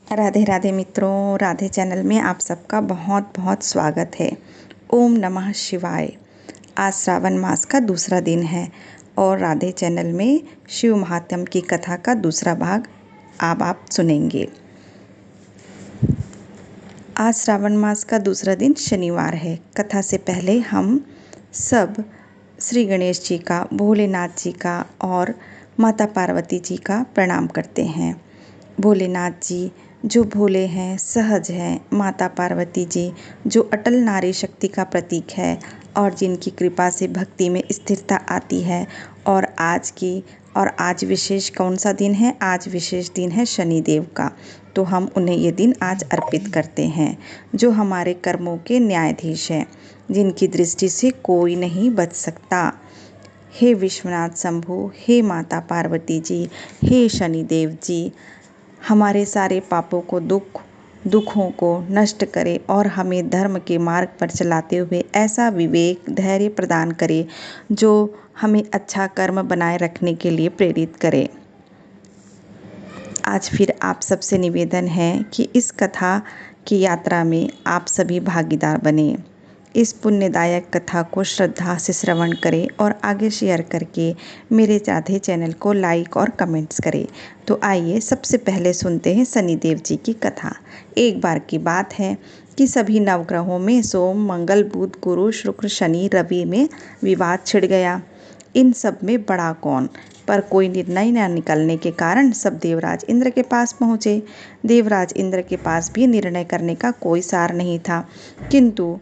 राधे राधे मित्रों, राधे चैनल में आप सबका बहुत बहुत स्वागत है। ओम नमः शिवाय। आज श्रावण मास का दूसरा दिन है और राधे चैनल में शिव महात्म्य की कथा का दूसरा भाग आप सुनेंगे। आज श्रावण मास का दूसरा दिन शनिवार है। कथा से पहले हम सब श्री गणेश जी का, भोलेनाथ जी का और माता पार्वती जी का प्रणाम करते हैं। भोलेनाथ जी जो भोले हैं, सहज हैं, माता पार्वती जी जो अटल नारी शक्ति का प्रतीक है और जिनकी कृपा से भक्ति में स्थिरता आती है। और आज विशेष कौन सा दिन है? आज विशेष दिन है शनिदेव का, तो हम उन्हें ये दिन आज अर्पित करते हैं, जो हमारे कर्मों के न्यायाधीश हैं, जिनकी दृष्टि से कोई नहीं बच सकता। हे विश्वनाथ शंभु, हे माता पार्वती जी, हे शनिदेव जी, हमारे सारे पापों को, दुखों को नष्ट करे और हमें धर्म के मार्ग पर चलाते हुए ऐसा विवेक, धैर्य प्रदान करे जो हमें अच्छा कर्म बनाए रखने के लिए प्रेरित करे। आज फिर आप सबसे निवेदन है कि इस कथा की यात्रा में आप सभी भागीदार बने। इस पुण्यदायक कथा को श्रद्धा से श्रवण करें और आगे शेयर करके मेरे राधे चैनल को लाइक और कमेंट्स करें। तो आइए सबसे पहले सुनते हैं शनिदेव जी की कथा। एक बार की बात है कि सभी नवग्रहों में सोम, मंगल, बुध, गुरु, शुक्र, शनि, रवि में विवाद छिड़ गया। इन सब में बड़ा कौन? पर कोई निर्णय न निकलने के कारण सब देवराज इंद्र के पास पहुँचे। देवराज इंद्र के पास भी निर्णय करने का कोई सार नहीं था, किंतु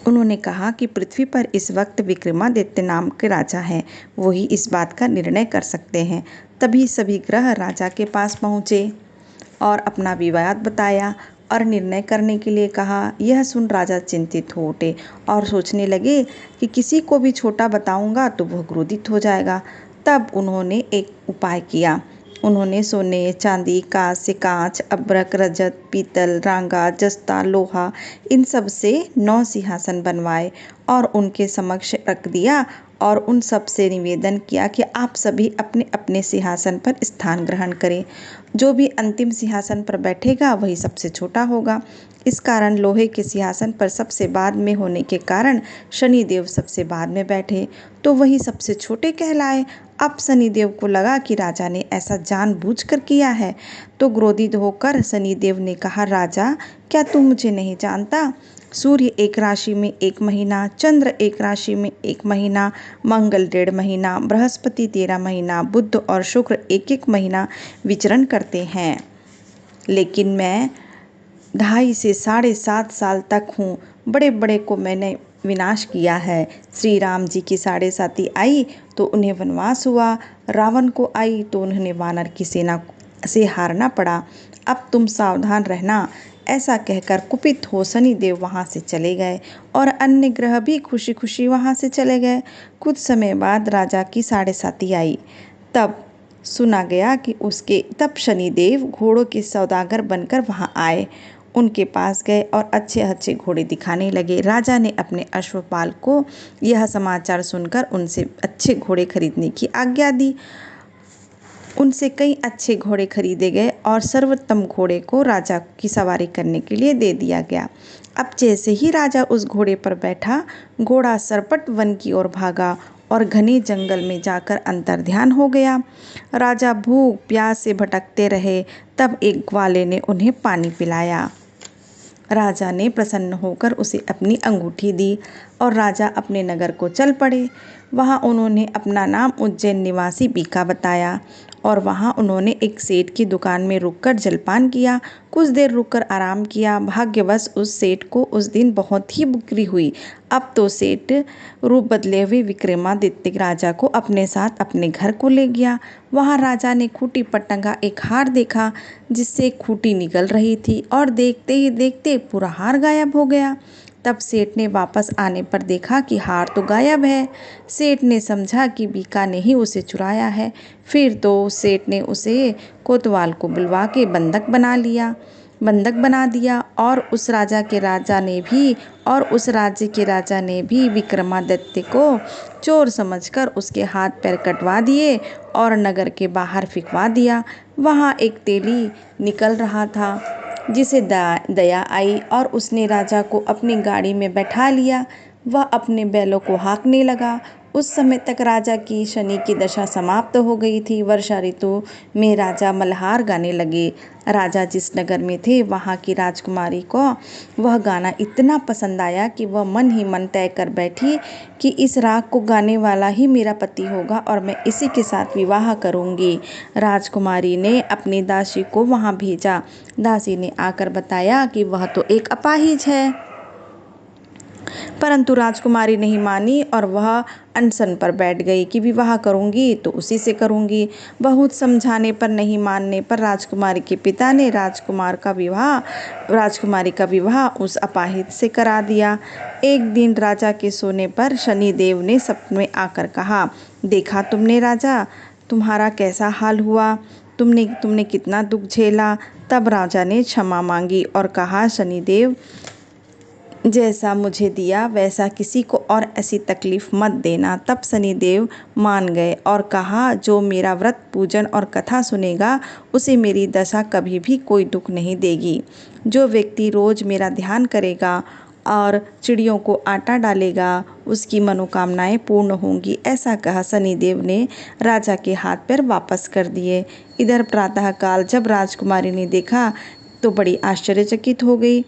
उन्होंने कहा कि पृथ्वी पर इस वक्त विक्रमादित्य नाम के राजा हैं, वही इस बात का निर्णय कर सकते हैं। तभी सभी ग्रह राजा के पास पहुँचे और अपना विवाद बताया और निर्णय करने के लिए कहा। यह सुन राजा चिंतित हो उठे और सोचने लगे कि किसी को भी छोटा बताऊंगा तो वह क्रोधित हो जाएगा। तब उन्होंने एक उपाय किया। उन्होंने सोने, चांदी, कांच, अभ्रक, रजत, पीतल, रांगा, जस्ता, लोहा इन सब से 9 सिंहासन बनवाए और उनके समक्ष रख दिया और उन सब से निवेदन किया कि आप सभी अपने अपने सिंहासन पर स्थान ग्रहण करें। जो भी अंतिम सिंहासन पर बैठेगा वही सबसे छोटा होगा। इस कारण लोहे के सिंहासन पर सबसे बाद में होने के कारण शनिदेव सबसे बाद में बैठे, तो वही सबसे छोटे कहलाए। अब शनिदेव को लगा कि राजा ने ऐसा जानबूझकर किया है, तो क्रोधित होकर शनिदेव ने कहा, राजा क्या तू मुझे नहीं जानता? सूर्य एक राशि में 1 महीना, चंद्र एक राशि में 1 महीना, मंगल 1.5 महीना, बृहस्पति 13 महीना, बुध और शुक्र 1 महीना विचरण करते हैं, लेकिन मैं 2.5 से 7.5 साल तक हूँ। बड़े बड़े को मैंने विनाश किया है। श्री राम जी की 7.5 आई तो उन्हें वनवास हुआ, रावण को आई तो उन्हें वानर की सेना से हारना पड़ा। अब तुम सावधान रहना। ऐसा कहकर कुपित हो शनिदेव वहाँ से चले गए और अन्य ग्रह भी खुशी खुशी वहाँ से चले गए। कुछ समय बाद राजा की 7.5 आई। तब सुना गया कि तब शनिदेव घोड़ों के सौदागर बनकर वहाँ आए। उनके पास गए और अच्छे अच्छे घोड़े दिखाने लगे। राजा ने अपने अश्वपाल को यह समाचार सुनकर उनसे अच्छे घोड़े खरीदने की आज्ञा दी। उनसे कई अच्छे घोड़े खरीदे गए और सर्वोत्तम घोड़े को राजा की सवारी करने के लिए दे दिया गया। अब जैसे ही राजा उस घोड़े पर बैठा, घोड़ा सरपट वन की ओर भागा और घने जंगल में जाकर अंतर्ध्यान हो गया। राजा भूख प्यास से भटकते रहे। तब एक ग्वाले ने उन्हें पानी पिलाया। राजा ने प्रसन्न होकर उसे अपनी अंगूठी दी और राजा अपने नगर को चल पड़े। वहाँ उन्होंने अपना नाम उज्जैन निवासी बीका बताया और वहाँ उन्होंने एक सेठ की दुकान में रुककर जलपान किया। कुछ देर रुककर आराम किया। भाग्यवश उस सेठ को उस दिन बहुत ही बिक्री हुई। अब तो सेठ रूप बदले हुए विक्रमादित्य राजा को अपने साथ अपने घर को ले गया। वहाँ राजा ने खूंटी पर टंगा एक हार देखा, जिससे खूंटी निकल रही थी और देखते ही देखते पूरा हार गायब हो गया। तब सेठ ने वापस आने पर देखा कि हार तो गायब है। सेठ ने समझा कि बीका ने ही उसे चुराया है। फिर तो सेठ ने उसे कोतवाल को बुलवा के बंधक बना दिया और उस राज्य के राजा ने भी विक्रमादित्य को चोर समझकर उसके हाथ पैर कटवा दिए और नगर के बाहर फिकवा दिया। वहाँ एक तेली निकल रहा था, जिसे दया आई और उसने राजा को अपनी गाड़ी में बैठा लिया। वह अपने बैलों को हाँकने लगा। उस समय तक राजा की शनि की दशा समाप्त हो गई थी। वर्षा ऋतु में राजा मल्हार गाने लगे। राजा जिस नगर में थे वहाँ की राजकुमारी को वह गाना इतना पसंद आया कि वह मन ही मन तय कर बैठी कि इस राग को गाने वाला ही मेरा पति होगा और मैं इसी के साथ विवाह करूंगी। राजकुमारी ने अपनी दासी को वहाँ भेजा। दासी ने आकर बताया कि वह तो एक अपाहिज है, परंतु राजकुमारी नहीं मानी और वह अनशन पर बैठ गई कि विवाह करूंगी तो उसी से करूंगी। बहुत समझाने पर नहीं मानने पर राजकुमारी के पिता ने राजकुमारी का विवाह उस अपाहिज से करा दिया। एक दिन राजा के सोने पर शनिदेव ने सपने में आकर कहा, देखा तुमने राजा, तुम्हारा कैसा हाल हुआ, तुमने कितना दुख झेला। तब राजा ने क्षमा मांगी और कहा, शनिदेव, जैसा मुझे दिया वैसा किसी को और ऐसी तकलीफ मत देना। तब शनिदेव मान गए और कहा, जो मेरा व्रत पूजन और कथा सुनेगा उसे मेरी दशा कभी भी कोई दुख नहीं देगी। जो व्यक्ति रोज मेरा ध्यान करेगा और चिड़ियों को आटा डालेगा उसकी मनोकामनाएं पूर्ण होंगी। ऐसा कहा शनिदेव ने राजा के हाथ पैर वापस कर दिए। इधर प्रातःकाल जब राजकुमारी ने देखा तो बड़ी आश्चर्यचकित हो गई।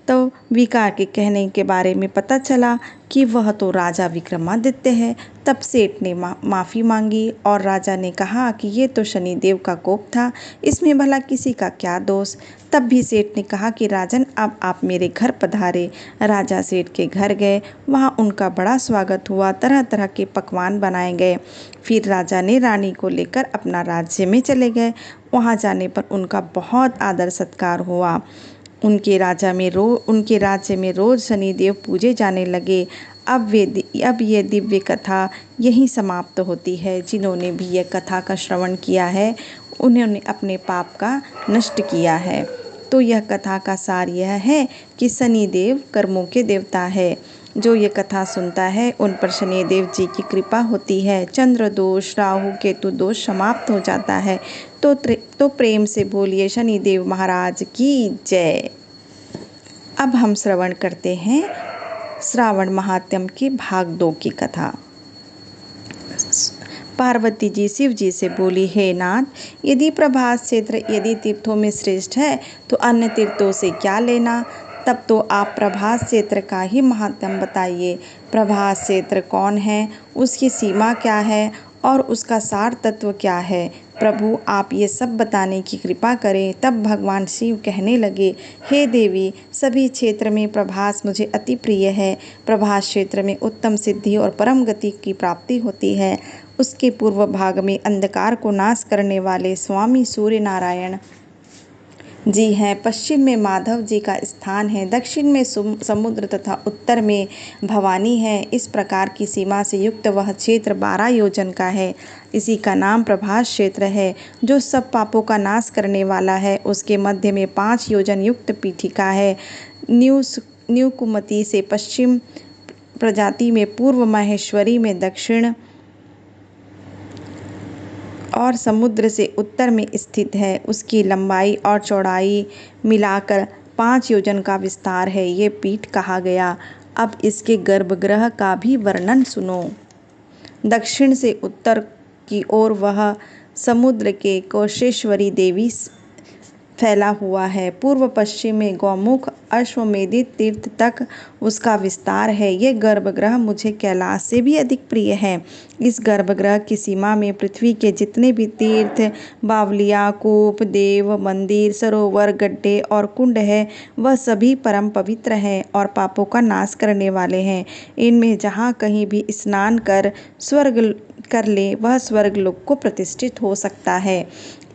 तो विकार के कहने के बारे में पता चला कि वह तो राजा विक्रमादित्य है। तब सेठ ने माफ़ी मांगी और राजा ने कहा कि ये तो शनिदेव का कोप था, इसमें भला किसी का क्या दोष। तब भी सेठ ने कहा कि राजन, अब आप मेरे घर पधारे। राजा सेठ के घर गए। वहाँ उनका बड़ा स्वागत हुआ। तरह तरह के पकवान बनाए गए। फिर राजा ने रानी को लेकर अपना राज्य में चले गए। वहाँ जाने पर उनका बहुत आदर सत्कार हुआ। उनके राज्य में रोज शनिदेव पूजे जाने लगे। अब ये दिव्य कथा यहीं समाप्त होती है। जिन्होंने भी यह कथा का श्रवण किया है उन्होंने अपने पाप का नष्ट किया है। तो यह कथा का सार यह है कि शनिदेव कर्मों के देवता है। जो ये कथा सुनता है उन पर शनिदेव जी की कृपा होती है। चंद्र दोष, राहु केतु दोष समाप्त हो जाता है। तो प्रेम से बोलिए शनिदेव महाराज की जय। अब हम श्रवण करते हैं श्रावण महात्म्य की भाग 2 की कथा। पार्वती जी शिव जी से बोली, हे नाथ, यदि प्रभास क्षेत्र यदि तीर्थों में श्रेष्ठ है तो अन्य तीर्थों से क्या लेना। तब तो आप प्रभास क्षेत्र का ही महात्म्य बताइए। प्रभास क्षेत्र कौन है, उसकी सीमा क्या है और उसका सार तत्व क्या है। प्रभु, आप ये सब बताने की कृपा करें। तब भगवान शिव कहने लगे, हे देवी, सभी क्षेत्र में प्रभास मुझे अति प्रिय है। प्रभास क्षेत्र में उत्तम सिद्धि और परम गति की प्राप्ति होती है। उसके पूर्व भाग में अंधकार को नाश करने वाले स्वामी सूर्य नारायण जी हैं। पश्चिम में माधव जी का स्थान है। दक्षिण में समुद्र तथा उत्तर में भवानी है। इस प्रकार की सीमा से युक्त वह क्षेत्र 12 योजन का है। इसी का नाम प्रभास क्षेत्र है। जो सब पापों का नाश करने वाला है। उसके मध्य में 5 योजन युक्त पीठिका है। न्यू कुमति से पश्चिम, प्रजाति में पूर्व, माहेश्वरी में दक्षिण और समुद्र से उत्तर में स्थित है। उसकी लंबाई और चौड़ाई मिलाकर 5 योजन का विस्तार है। ये पीठ कहा गया। अब इसके गर्भगृह का भी वर्णन सुनो। दक्षिण से उत्तर की ओर वह समुद्र के कौशेश्वरी देवी फैला हुआ है। पूर्व पश्चिम में गौमुख अश्वमेधित तीर्थ तक उसका विस्तार है। ये गर्भगृह मुझे कैलाश से भी अधिक प्रिय है। इस गर्भगृह की सीमा में पृथ्वी के जितने भी तीर्थ, बावलियाँ, कूप, देव मंदिर, सरोवर, गड्ढे और कुंड है वह सभी परम पवित्र हैं और पापों का नाश करने वाले हैं। इनमें जहाँ कहीं भी स्नान कर स्वर्ग कर ले वह स्वर्ग लोक को प्रतिष्ठित हो सकता है।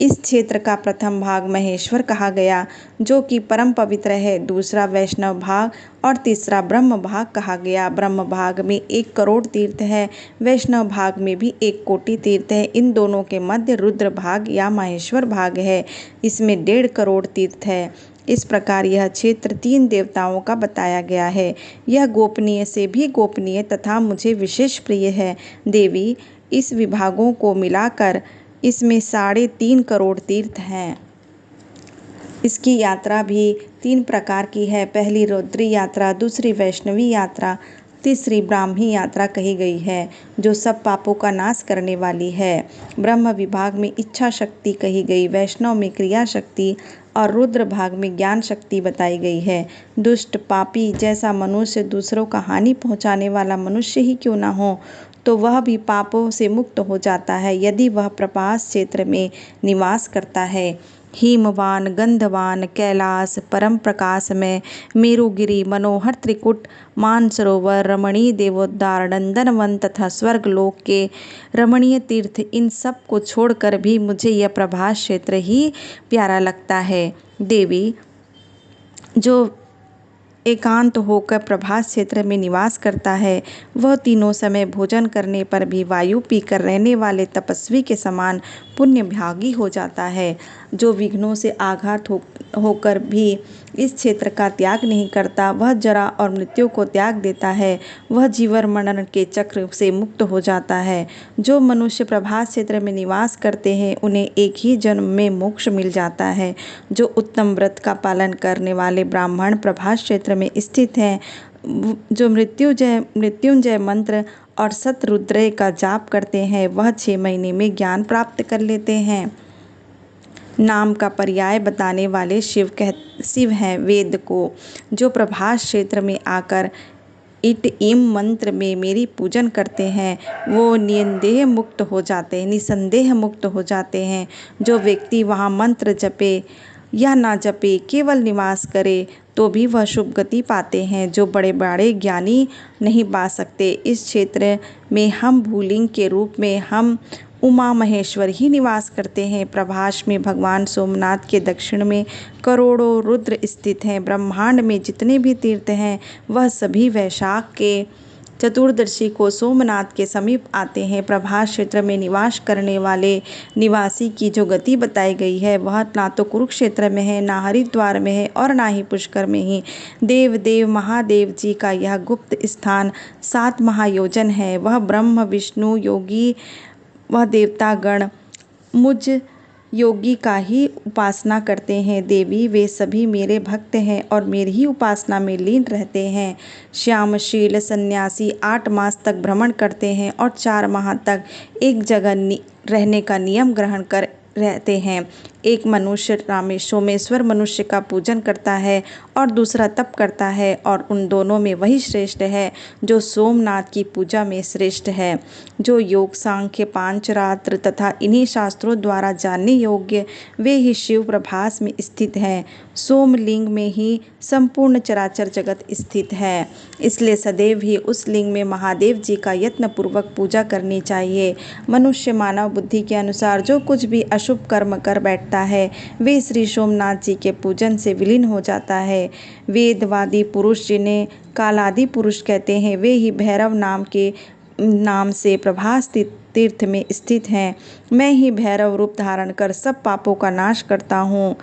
इस क्षेत्र का प्रथम भाग महेश्वर कहा गया, जो कि परम पवित्र है। दूसरा वैष्णव भाग और तीसरा ब्रह्म भाग कहा गया। ब्रह्म भाग में 1 करोड़ तीर्थ है। वैष्णव भाग में भी 1 कोटि तीर्थ है। इन दोनों के मध्य रुद्र भाग या महेश्वर भाग है। इसमें 1.5 करोड़ तीर्थ है। इस प्रकार यह क्षेत्र 3 देवताओं का बताया गया है। यह गोपनीय से भी गोपनीय तथा मुझे विशेष प्रिय है। देवी, इस विभागों को मिलाकर इसमें 3.5 करोड़ तीर्थ हैं। इसकी यात्रा भी 3 प्रकार की है। पहली रुद्री यात्रा, दूसरी वैष्णवी यात्रा, तीसरी ब्राह्मी यात्रा कही गई है, जो सब पापों का नाश करने वाली है। ब्रह्म विभाग में इच्छा शक्ति कही गई, वैष्णव में क्रिया शक्ति और रुद्र भाग में ज्ञान शक्ति बताई गई है। दुष्ट पापी जैसा मनुष्य दूसरों का हानि पहुंचाने वाला मनुष्य ही क्यों ना हो, तो वह भी पापों से मुक्त हो जाता है यदि वह प्रभास क्षेत्र में निवास करता है। हिमवान, गंधवान, कैलाश, परम प्रकाश में मेरुगिरी, मनोहर त्रिकुट, मानसरोवर, रमणीय देवोद्धार, नंदनवन तथा स्वर्गलोक के रमणीय तीर्थ, इन सब को छोड़कर भी मुझे यह प्रभास क्षेत्र ही प्यारा लगता है। देवी, जो एकांत होकर प्रभास क्षेत्र में निवास करता है, वह तीनों समय भोजन करने पर भी वायु पीकर रहने वाले तपस्वी के समान पुण्यभागी हो जाता है। जो विघ्नों से आघात होकर भी इस क्षेत्र का त्याग नहीं करता, वह जरा और मृत्यु को त्याग देता है, वह जीवन मरण के चक्र से मुक्त हो जाता है। जो मनुष्य प्रभास क्षेत्र में निवास करते हैं, उन्हें एक ही जन्म में मोक्ष मिल जाता है। जो उत्तम व्रत का पालन करने वाले ब्राह्मण प्रभास क्षेत्र में स्थित हैं, जो मृत्युंजय मंत्र और शतरुद्रय का जाप करते हैं, वह 6 महीने में ज्ञान प्राप्त कर लेते हैं। नाम का पर्याय बताने वाले शिव हैं। वेद को जो प्रभास क्षेत्र में आकर इट इम मंत्र में मेरी पूजन करते हैं, वो निसंदेह मुक्त हो जाते हैं। जो व्यक्ति वहाँ मंत्र जपे या ना जपे, केवल निवास करे, तो भी वह शुभ गति पाते हैं, जो बड़े बड़े ज्ञानी नहीं पा सकते। इस क्षेत्र में हम भूलिंग के रूप में हम उमा महेश्वर ही निवास करते हैं। प्रभास में भगवान सोमनाथ के दक्षिण में करोड़ों रुद्र स्थित हैं। ब्रह्मांड में जितने भी तीर्थ हैं, वह सभी वैशाख के चतुर्दशी को सोमनाथ के समीप आते हैं। प्रभास क्षेत्र में निवास करने वाले निवासी की जो गति बताई गई है, वह ना तो कुरुक्षेत्र में है, ना हरिद्वार में है और ना ही पुष्कर में ही। देव महादेव जी का यह गुप्त स्थान 7 महायोजन है। वह ब्रह्म विष्णु योगी, वह देवतागण मुझ योगी का ही उपासना करते हैं। देवी, वे सभी मेरे भक्त हैं और मेरी ही उपासना में लीन रहते हैं। श्यामशील सन्यासी 8 मास तक भ्रमण करते हैं और 4 माह तक एक जगह रहने का नियम ग्रहण कर रहते हैं। एक मनुष्य सोमेश्वर मनुष्य का पूजन करता है और दूसरा तप करता है, और उन दोनों में वही श्रेष्ठ है जो सोमनाथ की पूजा में श्रेष्ठ है। जो योग सांख्य पांचरात्र तथा इन्हीं शास्त्रों द्वारा जानने योग्य, वे ही शिव प्रभास में स्थित हैं। सोमलिंग में ही संपूर्ण चराचर जगत स्थित है, इसलिए सदैव ही उस लिंग में महादेव जी का यत्नपूर्वक पूजा करनी चाहिए। मनुष्य मानव बुद्धि के अनुसार जो कुछ भी अशुभ कर्म कर बैठता है, वे श्री सोमनाथ जी के पूजन से विलीन हो जाता है। वेदवादी पुरुष, जिन्हें कालादि पुरुष कहते हैं, वे ही भैरव नाम से प्रभास तीर्थ में स्थित हैं। मैं ही भैरव रूप धारण कर सब पापों का नाश करता हूँ।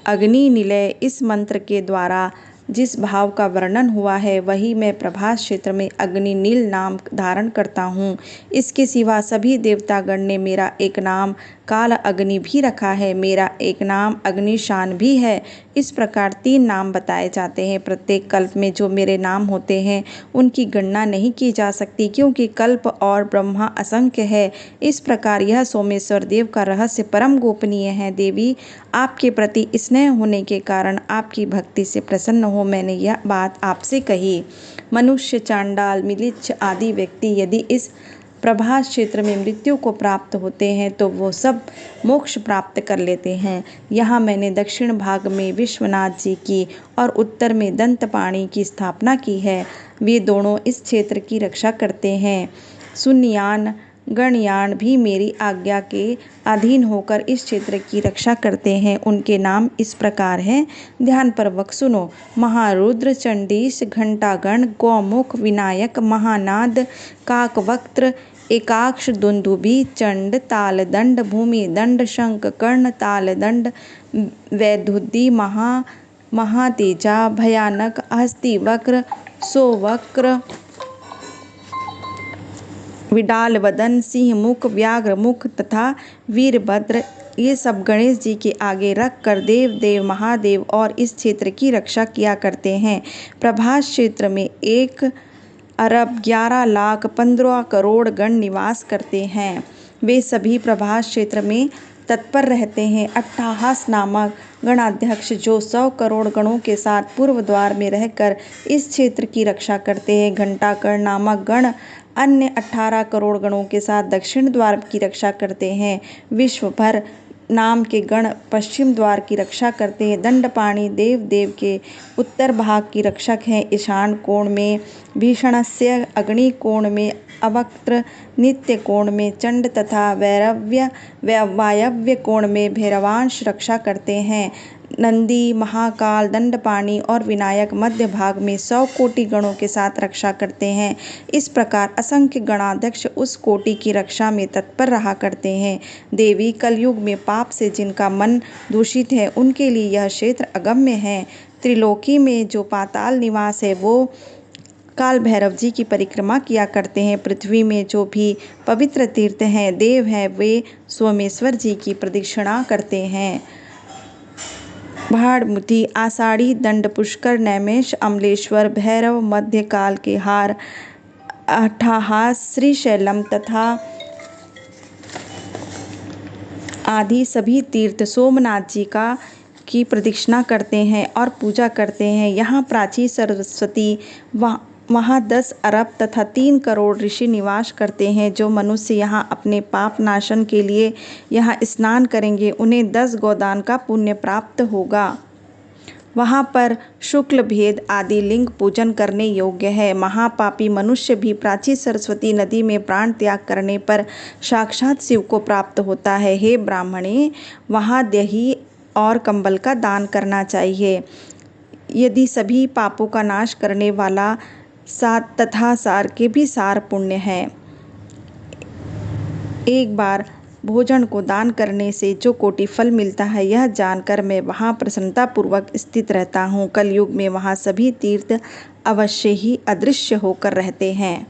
अग्नि निलय, इस मंत्र के द्वारा जिस भाव का वर्णन हुआ है, वही मैं प्रभास क्षेत्र में अग्नि नील नाम धारण करता हूँ। इसके सिवा सभी देवतागण ने मेरा एक नाम काल अग्नि भी रखा है, मेरा एक नाम अग्निशान भी है। इस प्रकार 3 नाम बताए जाते हैं। प्रत्येक कल्प में जो मेरे नाम होते हैं, उनकी गणना नहीं की जा सकती, क्योंकि कल्प और ब्रह्मा असंख्य है। इस प्रकार यह सोमेश्वर देव का रहस्य परम गोपनीय है। देवी, आपके प्रति स्नेह होने के कारण, आपकी भक्ति से प्रसन्न हो मैंने यह बात आपसे कही। मनुष्य, चांडाल, मिलिच्छ आदि व्यक्ति यदि इस प्रभास क्षेत्र में मृत्यु को प्राप्त होते हैं, तो वो सब मोक्ष प्राप्त कर लेते हैं। यहाँ मैंने दक्षिण भाग में विश्वनाथ जी की और उत्तर में दंतपाणि की स्थापना की है। वे दोनों इस क्षेत्र की रक्षा करते हैं। शून्ययान गणयान भी मेरी आज्ञा के अधीन होकर इस क्षेत्र की रक्षा करते हैं। उनके नाम इस प्रकार हैं, ध्यानपूर्वक सुनो। महारुद्र, चंडीश, घंटागण, गौमुख, विनायक, महानाद, काकवक्त्र, एकाक्ष, दुंदुभि, चंड, तालदंड, भूमिदंड, शंख, कर्ण, तालदंड, वैदुद्धि, महातेजा, भयानक, हस्तिवक्र, सोवक्र, विडाल वदन, सिंह मुख, व्याघ्र मुख तथा वीरभद्र, ये सब गणेश जी के आगे रख कर देव देव महादेव और इस क्षेत्र की रक्षा किया करते हैं। प्रभास क्षेत्र में 1,11,15,00,000 गण निवास करते हैं। वे सभी प्रभास क्षेत्र में तत्पर रहते हैं। अट्टहास नामक गणाध्यक्ष जो 100 करोड़ गणों के साथ पूर्व द्वार में रहकर इस क्षेत्र की रक्षा करते हैं। घंटाकर नामक गण अन्य 18 करोड़ गणों के साथ दक्षिण द्वार की रक्षा करते हैं। विश्वभर नाम के गण पश्चिम द्वार की रक्षा करते हैं। दंडपाणि देव देव के उत्तर भाग की रक्षक हैं। ईशान कोण में भीषणस्य, अग्नि कोण में अवक्त्र, नित्य कोण में चंड तथा वायव्य कोण में भैरवांश रक्षा करते हैं। नंदी, महाकाल, दंडपाणि और विनायक मध्य भाग में 100 कोटि गणों के साथ रक्षा करते हैं। इस प्रकार असंख्य गणाध्यक्ष उस कोटि की रक्षा में तत्पर रहा करते हैं। देवी, कलयुग में पाप से जिनका मन दूषित है उनके लिए यह क्षेत्र अगम्य है। त्रिलोकी में जो पाताल निवास है वो काल भैरव जी की परिक्रमा किया करते हैं। पृथ्वी में जो भी पवित्र तीर्थ हैं, देव हैं, वे सोमेश्वर जी की प्रदक्षिणा करते हैं। भाड़मुति, आषाढ़ी, दंड पुष्कर, नैमेश, अमलेश्वर, भैरव, मध्यकाल के हार, अट्टहास, श्रीशैलम तथा आदि सभी तीर्थ सोमनाथ जी की प्रदक्षिणा करते हैं और पूजा करते हैं। यहाँ प्राची सरस्वती, वहाँ 10 अरब तथा 3 करोड़ ऋषि निवास करते हैं। जो मनुष्य यहाँ अपने पाप नाशन के लिए यहाँ स्नान करेंगे उन्हें 10 गोदान का पुण्य प्राप्त होगा। वहाँ पर शुक्ल भेद आदि लिंग पूजन करने योग्य है। महापापी मनुष्य भी प्राची सरस्वती नदी में प्राण त्याग करने पर साक्षात शिव को प्राप्त होता है। हे ब्राह्मणे, वहाँ दही और कंबल का दान करना चाहिए। यदि सभी पापों का नाश करने वाला सात तथा सार के भी सार पुण्य है। एक बार भोजन को दान करने से जो कोटि फल मिलता है यह जानकर मैं वहाँ प्रसन्नता पूर्वक स्थित रहता हूँ। कलयुग में वहाँ सभी तीर्थ अवश्य ही अदृश्य होकर रहते हैं।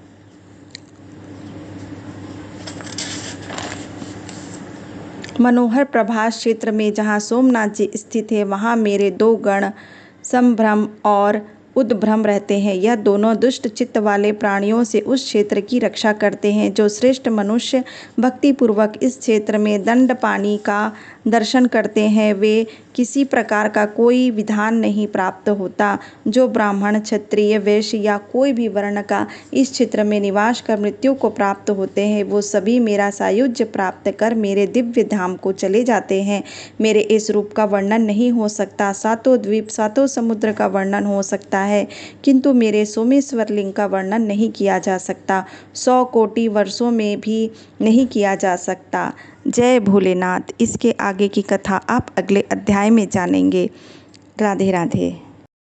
मनोहर प्रभास क्षेत्र में जहाँ सोमनाथ जी स्थित है वहाँ मेरे 2 गण संभ्रम और उद्भ्रम रहते हैं। यह दोनों दुष्ट चित्त वाले प्राणियों से उस क्षेत्र की रक्षा करते हैं। जो श्रेष्ठ मनुष्य भक्ति पूर्वक इस क्षेत्र में दंडपाणि का दर्शन करते हैं वे किसी प्रकार का कोई विधान नहीं प्राप्त होता। जो ब्राह्मण, क्षत्रिय, वैश्य या कोई भी वर्ण का इस क्षेत्र में निवास कर मृत्यु को प्राप्त होते हैं वो सभी मेरा सायुज्य प्राप्त कर मेरे दिव्य धाम को चले जाते हैं। मेरे इस रूप का वर्णन नहीं हो सकता। 7 द्वीप 7 समुद्र का वर्णन हो सकता है किंतु मेरे सोमेश्वर लिंग का वर्णन नहीं किया जा सकता। 100 कोटि वर्षों में भी नहीं किया जा सकता। जय भोलेनाथ। इसके आगे की कथा आप अगले अध्याय में जानेंगे। राधे राधे।